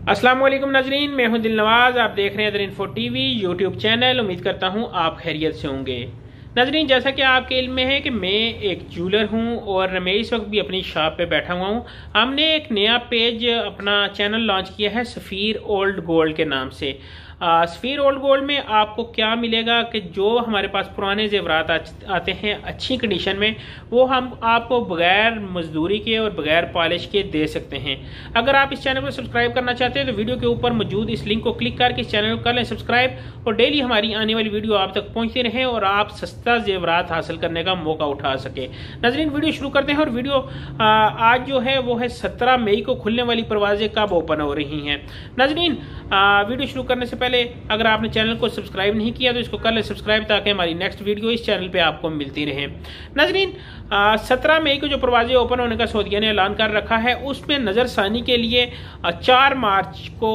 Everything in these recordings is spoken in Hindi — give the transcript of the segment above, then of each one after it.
अस्सलाम वालेकुम नाजरीन, मैं हूं दिल नवाज। आप देख रहे हैं इन्फो टीवी यूट्यूब चैनल। उम्मीद करता हूं आप खैरियत से होंगे। नाजरीन, जैसा कि आपके इल्म में है कि मैं एक ज्वेलर हूं और मैं इस वक्त भी अपनी शॉप पे बैठा हुआ हूं। हमने एक नया पेज अपना चैनल लॉन्च किया है सफ़ीर ओल्ड गोल्ड के नाम से। सफ़ीर ओल्ड गोल्ड में आपको क्या मिलेगा कि जो हमारे पास पुराने जेवरात आते हैं अच्छी कंडीशन में, वो हम आपको बगैर मजदूरी के और बगैर पॉलिश के दे सकते हैं। अगर आप इस चैनल को सब्सक्राइब करना चाहते हैं तो वीडियो के ऊपर मौजूद इस लिंक को क्लिक करके इस चैनल को कर लें सब्सक्राइब, और डेली हमारी आने वाली वीडियो आप तक पहुंचती रहे और आप सस्ता जेवरात हासिल करने का मौका उठा सके। नाजरीन, वीडियो शुरू करते हैं। और वीडियो आज जो है वो है 17 मई को खुलने वाली परवाजें कब ओपन हो रही हैं। नाजरीन, वीडियो शुरू करने से पहले अगर आपने चैनल को सब्सक्राइब नहीं किया तो इसको कर ले सब्सक्राइब, ताकि हमारी नेक्स्ट वीडियो इस चैनल पे आपको मिलती रहे। नाजरीन, 17 मई को जो परवाजें ओपन होने का सऊदीया ने ऐलान कर रखा है, उसमें नज़रसानी के लिए 4 मार्च को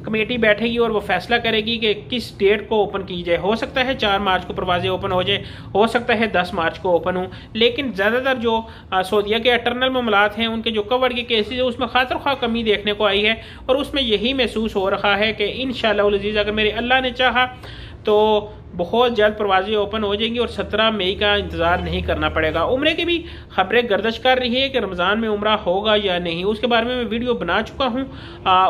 कमेटी बैठेगी और वो फैसला करेगी कि किस डेट को ओपन की जाए। हो सकता है 4 मार्च को परवाजें ओपन हो जाए, हो सकता है 10 मार्च को ओपन हो, लेकिन ज़्यादातर जो सऊदीया के अटर्नल मामलात हैं, उनके जो कवर्ड के केसेज है, उसमें खातिर ख्वाह कमी देखने को आई है। और उसमें यही महसूस हो रहा है कि इंशाअल्लाह अज़ीज़ अगर मेरे अल्लाह ने चाहा तो बहुत जल्द परवाजें ओपन हो जाएंगी और 17 मई का इंतज़ार नहीं करना पड़ेगा। उम्रे की भी खबरें गर्दिश कर रही है कि रमज़ान में उम्रा होगा या नहीं, उसके बारे में मैं वीडियो बना चुका हूँ।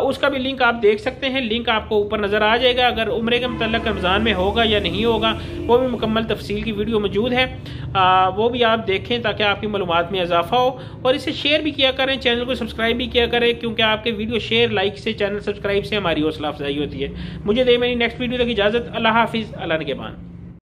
उसका भी लिंक आप देख सकते हैं, लिंक आपको ऊपर नज़र आ जाएगा। अगर उम्रे के मतलब रमज़ान में होगा या नहीं होगा, वो भी मुकम्मल तफसील की वीडियो मौजूद है, वो भी आप देखें ताकि आपकी मालूमात में इजाफा हो। और इसे शेयर भी किया करें, चैनल को सब्सक्राइब भी किया करें, क्योंकि आपके वीडियो शेयर लाइक से, चैनल सब्सक्राइब से हमारी हौसला अफजाई होती है। मुझे दे मेरी नेक्स्ट वीडियो तक इजाज़त। अल्लाह हाफिज़, अल्लाह निगहबान।